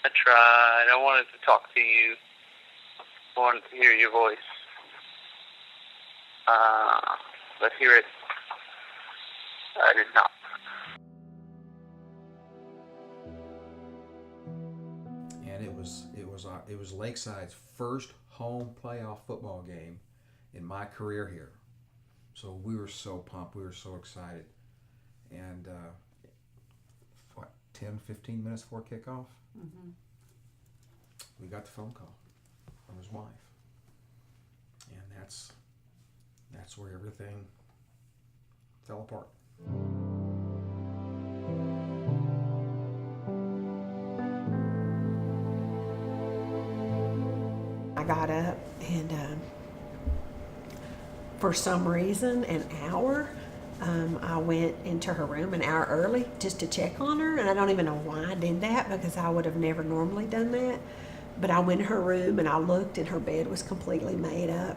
I tried. I wanted to talk to you. I wanted to hear your voice. But hear it, I did not. And it was Lakeside's first home playoff football game in my career here. So we were so pumped. We were so excited. And 10, 15 minutes before kickoff, we got the phone call from his wife. And that's where everything fell apart. I got up and for some reason, an hour, I went into her room an hour early just to check on her. And I don't even know why I did that, because I would have never normally done that. But I went in her room and I looked, and her bed was completely made up.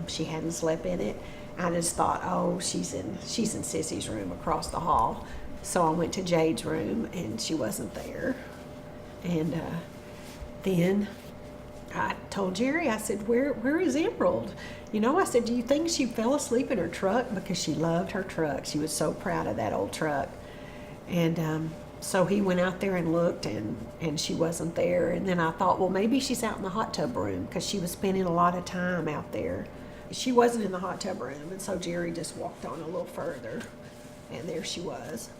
She hadn't slept in it. I just thought, oh, she's in Sissy's room across the hall. So I went to Jade's room and she wasn't there. And then I told Jerry, I said, where is Emerald? You know, I said, do you think she fell asleep in her truck? Because she loved her truck. She was so proud of that old truck. And so he went out there and looked, and she wasn't there. And then I thought, well, maybe she's out in the hot tub room, because she was spending a lot of time out there. She wasn't in the hot tub room, and so Jerry just walked on a little further, and there she was.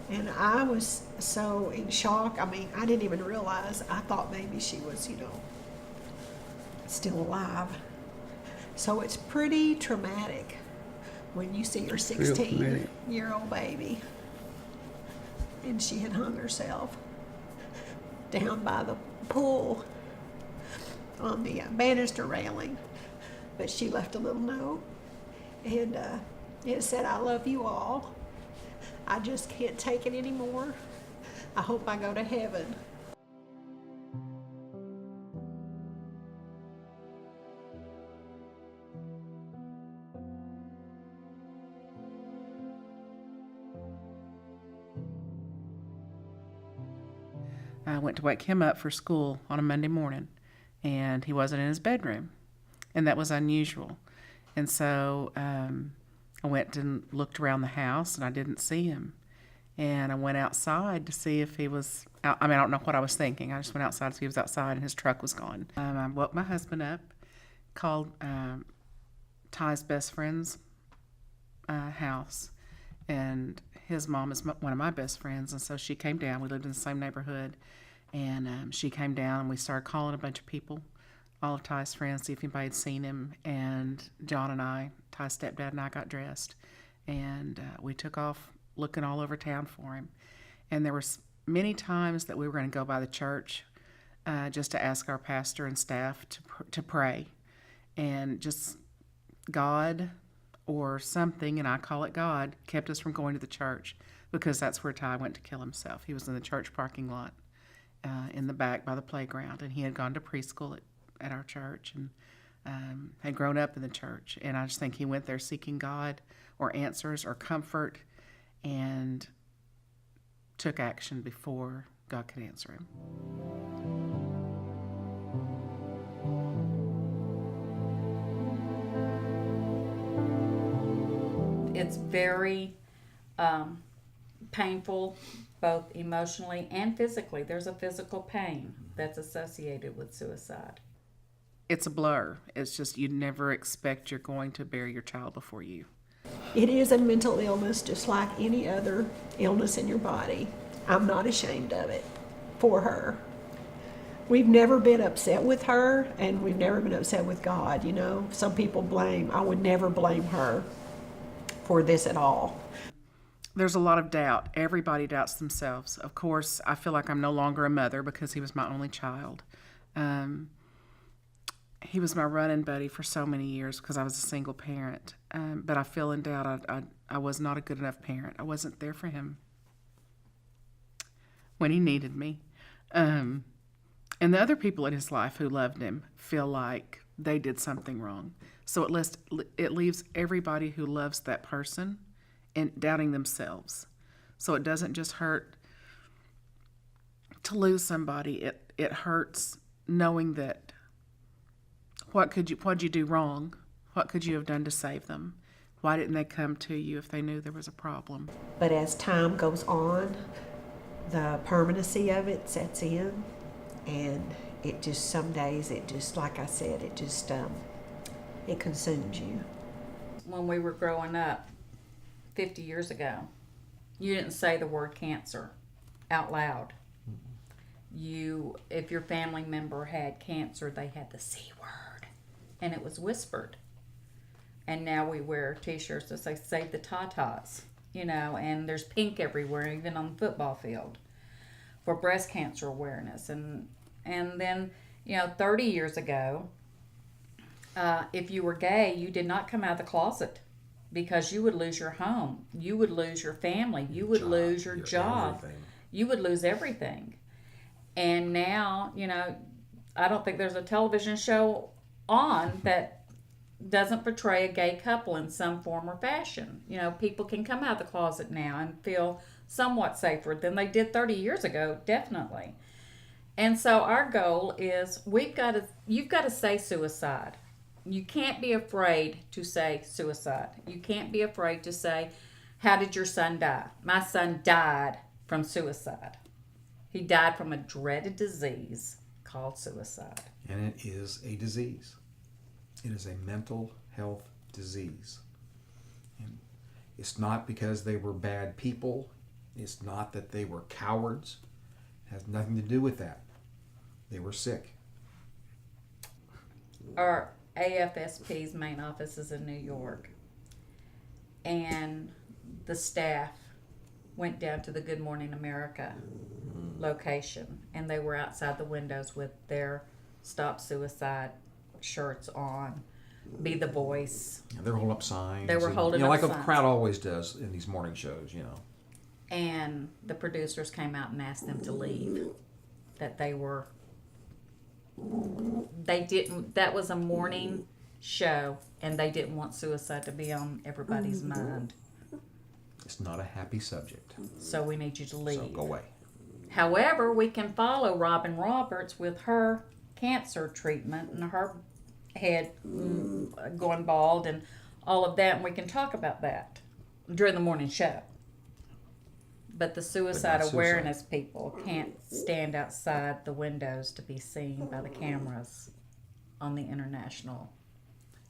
And I was so in shock. I mean, I didn't even realize. I thought maybe she was, still alive. So it's pretty traumatic when you see your 16-year-old baby. And she had hung herself down by the pool on the banister railing. But she left a little note, and it said, I love you all. I just can't take it anymore. I hope I go to heaven. I went to wake him up for school on a Monday morning, and he wasn't in his bedroom, and that was unusual. And so I went and looked around the house, and I didn't see him. And I went outside to see if he was out. I mean, I don't know what I was thinking. I just went outside to see if he was outside, and his truck was gone. I woke my husband up, called Ty's best friend's house, and his mom is one of my best friends, and so she came down. We lived in the same neighborhood, and she came down, and we started calling a bunch of people, all of Ty's friends, see if anybody had seen him. And John and I, Ty's stepdad, and I got dressed, and we took off looking all over town for him. And there were many times that we were going to go by the church just to ask our pastor and staff to pray, and just God or something, and I call it God, kept us from going to the church, because that's where Ty went to kill himself. He was in the church parking lot in the back by the playground, and he had gone to preschool at our church, and had grown up in the church. And I just think he went there seeking God or answers or comfort, and took action before God could answer him. It's very painful, both emotionally and physically. There's a physical pain that's associated with suicide. It's a blur. It's just, you never expect you're going to bury your child before you. It is a mental illness, just like any other illness in your body. I'm not ashamed of it for her. We've never been upset with her, and we've never been upset with God. Some people blame. I would never blame her for this at all. There's a lot of doubt. Everybody doubts themselves. Of course, I feel like I'm no longer a mother because he was my only child. He was my running buddy for so many years because I was a single parent. But I feel in doubt. I was not a good enough parent. I wasn't there for him when he needed me. And the other people in his life who loved him feel like they did something wrong. So it leaves everybody who loves that person and doubting themselves. So it doesn't just hurt to lose somebody, it hurts knowing that what'd you do wrong? What could you have done to save them? Why didn't they come to you if they knew there was a problem? But as time goes on, the permanency of it sets in, and it just, some days, it just, like I said, it just, it consumes you. When we were growing up 50 years ago, you didn't say the word cancer out loud. If your family member had cancer, they had the C word, and it was whispered. And now we wear t-shirts that say "Save the Tatas," and there's pink everywhere, even on the football field, for breast cancer awareness. And then 30 years ago, if you were gay, you did not come out of the closet, because you would lose your home, you would lose your family, you would lose your job, you would lose everything. And now, I don't think there's a television show on that doesn't portray a gay couple in some form or fashion. People can come out of the closet now and feel somewhat safer than they did 30 years ago, definitely. And so our goal is you've got to say suicide. You can't be afraid to say suicide. You can't be afraid to say, how did your son die? My son died from suicide. He died from a dreaded disease called suicide. And it is a disease. It is a mental health disease. And it's not because they were bad people. It's not that they were cowards. It has nothing to do with that. They were sick. Our AFSP's main office is in New York. And the staff went down to the Good Morning America location, and they were outside the windows with their Stop Suicide shirts on, Be the Voice. Yeah, they were holding up signs. They were holding up like signs. a crowd always does in these morning shows, And the producers came out and asked them to leave. That they didn't, that was a morning show, and they didn't want suicide to be on everybody's mind. It's not a happy subject. So we need you to leave. So go away. However, we can follow Robin Roberts with her cancer treatment and her head going bald and all of that, and we can talk about that during the morning show. But the suicide awareness people can't stand outside the windows to be seen by the cameras on the international.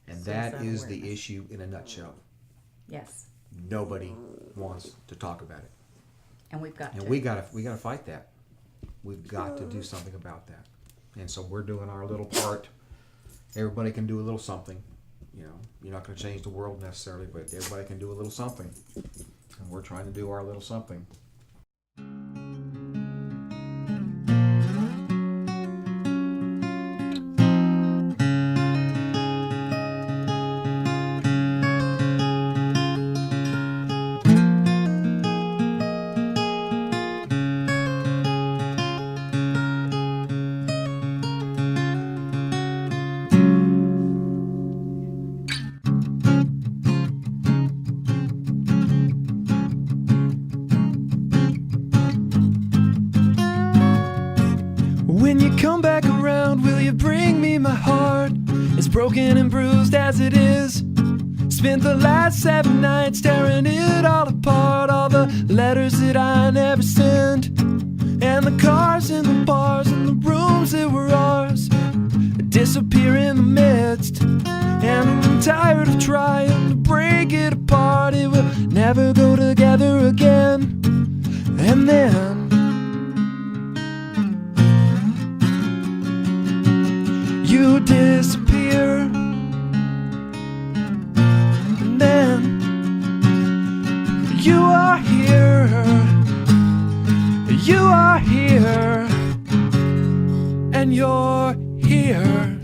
And that suicide is awareness. the issue in a nutshell. Yes. Nobody wants to talk about it. And we've got And to. we gotta fight that. We've got to do something about that. And so we're doing our little part. Everybody can do a little something. You're not going to change the world necessarily, but everybody can do a little something. And we're trying to do our little something. When you come back around, will you bring me my heart? It's broken and bruised as it is. Spent the last 7 nights tearing it all apart. All the letters that I never sent, and the cars and the bars and the rooms that were ours disappear in the midst. And I'm tired of trying to break it apart. It will never go together again. And then you disappear, and then you are here, and you're here.